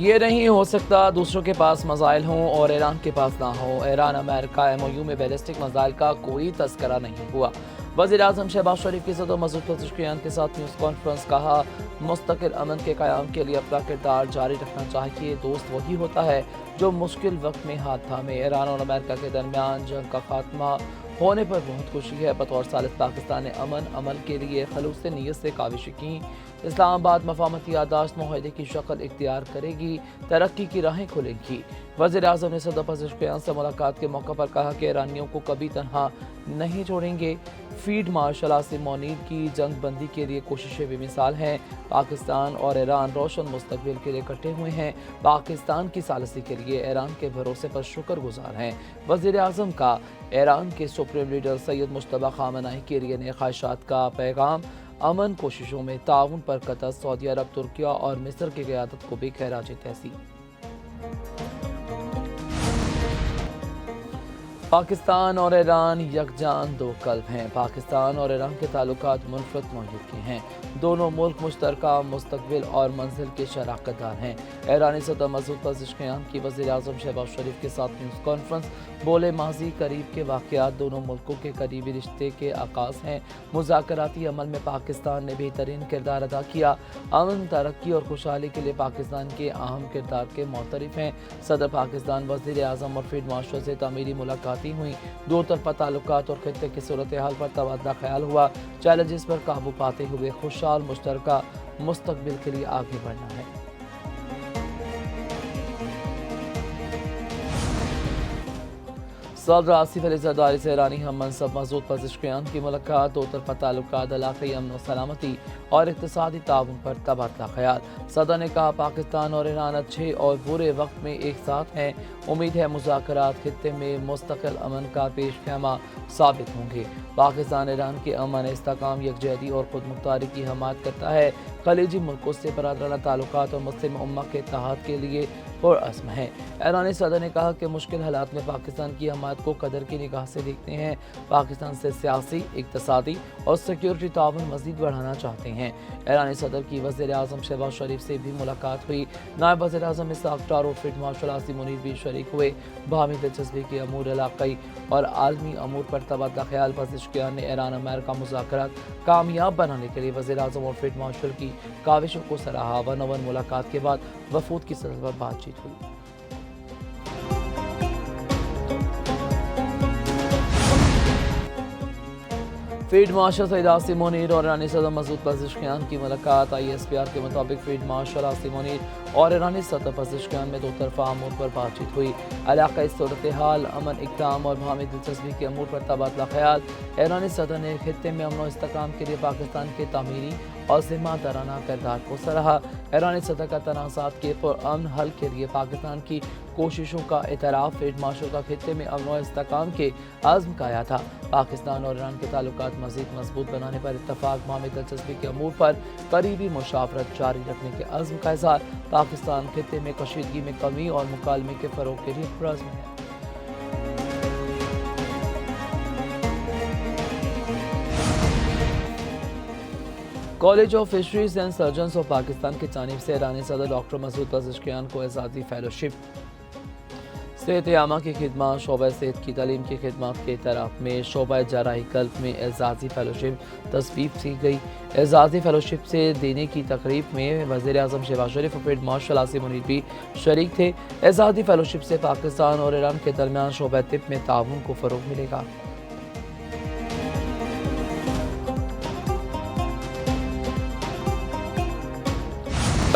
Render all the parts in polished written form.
یہ نہیں ہو سکتا دوسروں کے پاس میزائل ہوں اور ایران کے پاس نہ ہو۔ ایران امریکہ MOU میں بیلسٹک میزائل کا کوئی تذکرہ نہیں ہوا۔ وزیر اعظم شہباز شریف کی صدر مسعود پزشکیان کے ساتھ نیوز کانفرنس۔ کہا مستقل امن کے قیام کے لیے اپنا کردار جاری رکھنا چاہیے۔ دوست وہی ہوتا ہے جو مشکل وقت میں ہاتھ تھامے۔ ایران اور امریکہ کے درمیان جنگ کا خاتمہ ہونے پر بہت خوشی ہے۔ بطور ثالث پاکستان نے عمل کے لیے خلوص نیت سے کاوشیں کی۔ اسلام آباد مفاہمتی یادداشت معاہدے کی شکل اختیار کرے گی، ترقی کی راہیں کھلیں گی۔ وزیر اعظم نے صدر پزشکیان سے ملاقات کے موقع پر کہا کہ ایرانیوں کو کبھی تنہا نہیں چھوڑیں گے۔ فیلڈ مارشل عاصم منیر کی جنگ بندی کے لیے کوششیں بے مثال ہیں۔ پاکستان اور ایران روشن مستقبل کے لیے اکٹھے ہوئے ہیں۔ پاکستان کی ثالثی کے لیے ایران کے بھروسے پر شکر گزار ہیں۔ وزیر اعظم کا ایران کے سپریم لیڈر سید مجتبی خامنہئی کے لیے نیک خواہشات کا پیغام۔ امن کوششوں میں تعاون پر قطر، سعودی عرب، ترکیہ اور مصر کی قیادت کو بھی خراج تحسین۔ پاکستان اور ایران یکجان دو قلب ہیں۔ پاکستان اور ایران کے تعلقات منفرد نوعیت کے ہیں۔ دونوں ملک مشترکہ مستقبل اور منزل کے شراکت دار ہیں۔ ایرانی صدر مسعود پزشکیان کی وزیر اعظم شہباز شریف کے ساتھ نیوز کانفرنس۔ بولے ماضی قریب کے واقعات دونوں ملکوں کے قریبی رشتے کے آغاز ہیں۔ مذاکراتی عمل میں پاکستان نے بہترین کردار ادا کیا۔ امن، ترقی اور خوشحالی کے لیے پاکستان کے اہم کردار کے معترف ہیں۔ صدر پاکستان، وزیر اعظم اور فیلڈ مارشل سے تعمیری ملاقاتیں ہوئیں۔ دو طرفہ تعلقات اور خطے کی صورتحال پر تبادلہ خیال ہوا۔ چیلنجز پر قابو پاتے ہوئے خوشحال مشترکہ مستقبل کے لیے آگے بڑھنا ہے۔ صدر آصف علی زرداری سے ایرانی ہم منصب مسعود پزشکیان کی ملاقات۔ دو طرفہ تعلقات، علاقائی امن و سلامتی اور اقتصادی تعاون پر تبادلہ خیال۔ صدر نے کہا پاکستان اور ایران اچھے اور برے وقت میں ایک ساتھ ہیں۔ امید ہے مذاکرات خطے میں مستقل امن کا پیش خیمہ ثابت ہوں گے۔ پاکستان ایران کے امن، استحکام، یکجہتی اور خود مختاری کی حمایت کرتا ہے۔ خلیجی ملکوں سے برادرانہ تعلقات اور مسلم امت کے اتحاد کے لیے پرعزم ہے۔ ایرانی صدر نے کہا کہ مشکل حالات میں پاکستان کی حمایت کو قدر کی نگاہ سے دیکھتے ہیں۔ پاکستان سے سیاسی، اقتصادی اور سیکیورٹی تعاون مزید بڑھانا چاہتے ہیں۔ ایرانی صدر کی وزیر اعظم شہباز شریف سے بھی ملاقات ہوئی۔ نائب وزیر اعظم اسحاق ڈار اور فیلڈ مارشل عاصم منیر بھی شریک ہوئے۔ باہمی دلچسپی کے امور، علاقائی اور عالمی امور پر تبادلہ خیال۔ پزشکیان نے ایران امریکہ مذاکرات کامیاب بنانے کے لیے وزیر اعظم اور فیلڈ مارشل کی کاوشوں کو سراہا۔ ون آن ون ملاقات کے بعد وفود کی سطح پر بات چیت ہوئی۔ فیلڈ مارشل سید عاصم منیر اور ایرانی صدر مسعود پزشکیان کی ملاقات۔ ISPR کے مطابق فیلڈ مارشل عاصم منیر اور ایرانی صدر پزشکیان میں دو طرفہ امور پر بات چیت ہوئی۔ علاقائی صورتحال، امن، اقدام اور باہمی دلچسپی کے امور پر تبادلہ خیال۔ ایرانی صدر نے خطے میں امن و استحکام کے لیے پاکستان کے تعمیری اور ذمہ دارانہ کردار کو سراہا۔ ایرانی صدر کا تنازعات کے پرامن حل کے لیے پاکستان کی کوششوں کا اعتراف۔ فیلڈ مارشل کا خطے میں امن و استحکام کے عزم کا آیا تھا۔ پاکستان اور ایران کے تعلقات مزید مضبوط بنانے پر اتفاق۔ باہمی دلچسپی کے امور پر قریبی مشاورت جاری رکھنے کے عزم کا اظہار۔ پاکستان خطے میں کشیدگی میں کمی اور مکالمے کے فروغ کے لیے پرعزم ہے۔ College of fisheries and surgeons of Pakistan کی جانب سے ایرانی صدر ڈاکٹر مسعود پزشکیان کو اعزازی فیلوشپ، صحت عامہ کی خدمات، شعبہ صحت کی تعلیم کی خدمات کے اعتراف میں شعبہ جراحی قلب میں اعزازی فیلوشپ تصویب کی گئی۔ اعزازی فیلوشپ سے دینے کی تقریب میں وزیر اعظم شہباز شریف اور فیلڈ مارشل عاصم منیر بھی شریک تھے۔ اعزازی فیلوشپ سے پاکستان اور ایران کے درمیان شعبہ طب میں تعاون کو فروغ ملے گا۔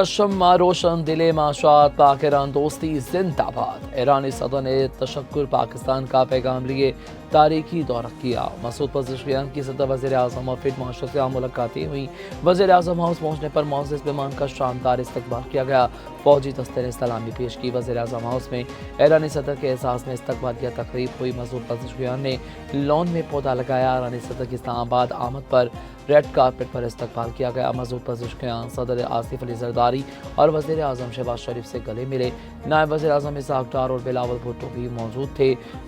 شمع روشن دل معاشات، پاک ایران دوستی زندہ باد۔ ایرانی صدر نے تشکر پاکستان کا پیغام لیے تاریخی دورہ کیا۔ مسعود پزشکیان کی صدر وزیر اعظم اور فیلڈ مارشل سے ملاقاتیں ہوئیں۔ وزیر اعظم ہاؤس پہنچنے پر معزز مہمان کا شاندار استقبال کیا گیا۔ فوجی دستے نے سلامی پیش کی۔ وزیر اعظم ہاؤس میں ایرانی صدر کے اعزاز میں استقبالیہ تقریب ہوئی۔ مسعود پزشکیان نے لان میں پودا لگایا۔ ایرانی صدر کی اسلام آباد آمد پر ریڈ کارپٹ پر استقبال کیا گیا۔ مسعود پزشکیان صدر آصف علی زرداری اور وزیر اعظم شہباز شریف سے گلے ملے۔ نائب وزیر اعظم اسحاق ڈار اور بلاول بھٹو بھی موجود تھے۔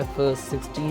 F-16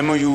MOU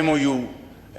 MOU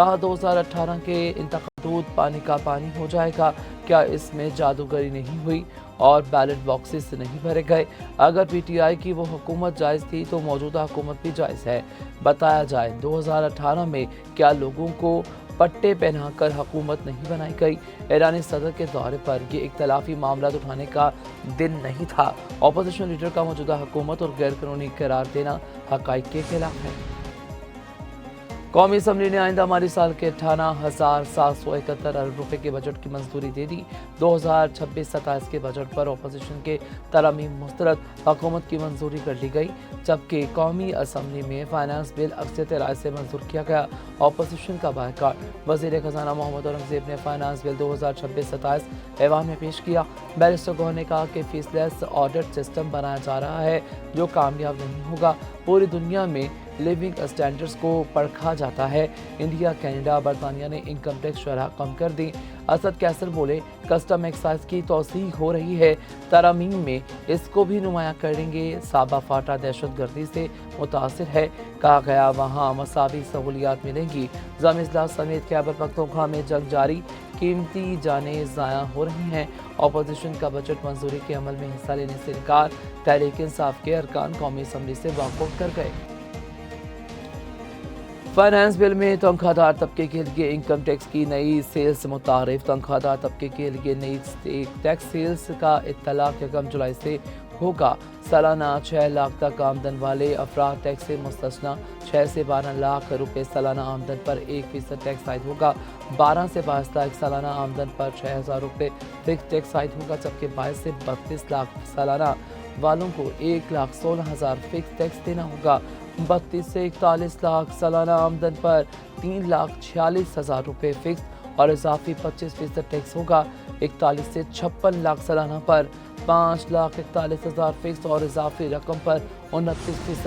کہا 2018 کے انتخابات دودھ پانی کا پانی ہو جائے گا، کیا اس میں جادوگری نہیں ہوئی اور بیلٹ باکسز نہیں بھرے گئے؟ اگر پی ٹی آئی کی وہ حکومت جائز تھی تو موجودہ حکومت بھی جائز ہے۔ بتایا جائے 2018 میں کیا لوگوں کو پٹے پہنا کر حکومت نہیں بنائی گئی؟ ایرانی صدر کے دورے پر یہ اختلافی معاملات اٹھانے کا دن نہیں تھا۔ اپوزیشن لیڈر کا موجودہ حکومت اور غیر قانونی قرار دینا حقائق کے خلاف ہے۔ قومی اسمبلی نے آئندہ مالی سال کے 58,771 ارب روپے کے بجٹ کی منظوری دے دی۔ 2026-27 کے بجٹ پر اپوزیشن کے ترامیم مسترد، حکومت کی منظوری کر لی گئی، جبکہ قومی اسمبلی میں فائنانس بل اکثریت رائے سے منظور کیا گیا۔ اپوزیشن کا بائیکاٹ۔ وزیر خزانہ محمد اورنگزیب نے فائنانس بل 2026-27 ایوان میں پیش کیا۔ بیرسٹر گوہر نے کہا کہ فیس لیس آڈٹ سسٹم بنایا جا رہا ہے جو کامیاب نہیں ہوگا۔ پوری دنیا میں لیونگ اسٹینڈرڈز کو پرکھا جاتا ہے۔ انڈیا، کینیڈا، برطانیہ نے انکم ٹیکس شرح کم کر دی۔ اسد کیسر بولے، کسٹم ایکسائز کی توسیع ہو رہی ہے، ترامیم میں اس کو بھی نمایاں کریں گے۔ سابا فاٹا دہشت گردی سے متاثر ہے، کہا گیا وہاں مساوی سہولیات ملیں گی۔ ضم اضلاع سمیت خیبر پختونخوا میں جنگ جاری، قیمتی جانیں ضائع ہو رہی ہیں۔ اپوزیشن کا بجٹ منظوری کے عمل میں حصہ لینے سے انکار، تحریک انصاف کے ارکان قومی اسمبلی سے واک آؤٹ کر گئے۔ فائنانس بل میں تنخواہ دار طبقے کے لیے انکم ٹیکس کی نئی سیلز متعارف۔ تنخواہ دار طبقے کے لیے نئی ٹیکس سیلز کا اطلاق 1 جولائی سے ہوگا۔ سالانہ 6 لاکھ تک آمدن والے افراد ٹیکس سے مستثنی۔ 6 سے 12 لاکھ روپے سالانہ آمدن پر 1% ٹیکس عائد ہوگا۔ 12 سے 22 لاکھ سالانہ آمدن پر 6,000 روپے فکس ٹیکس عائد ہوگا، جبکہ 22 سے 32 لاکھ سالانہ والوں کو 1,16,000 فکس ٹیکس دینا ہوگا۔ 32 سے 41 لاکھ سالانہ آمدن پر 3,46,000 روپے فکس اور اضافی 25% ٹیکس ہوگا۔ 41 سے 56 لاکھ سالانہ پر 5,41,000 فکس اور اضافی رقم پر 29%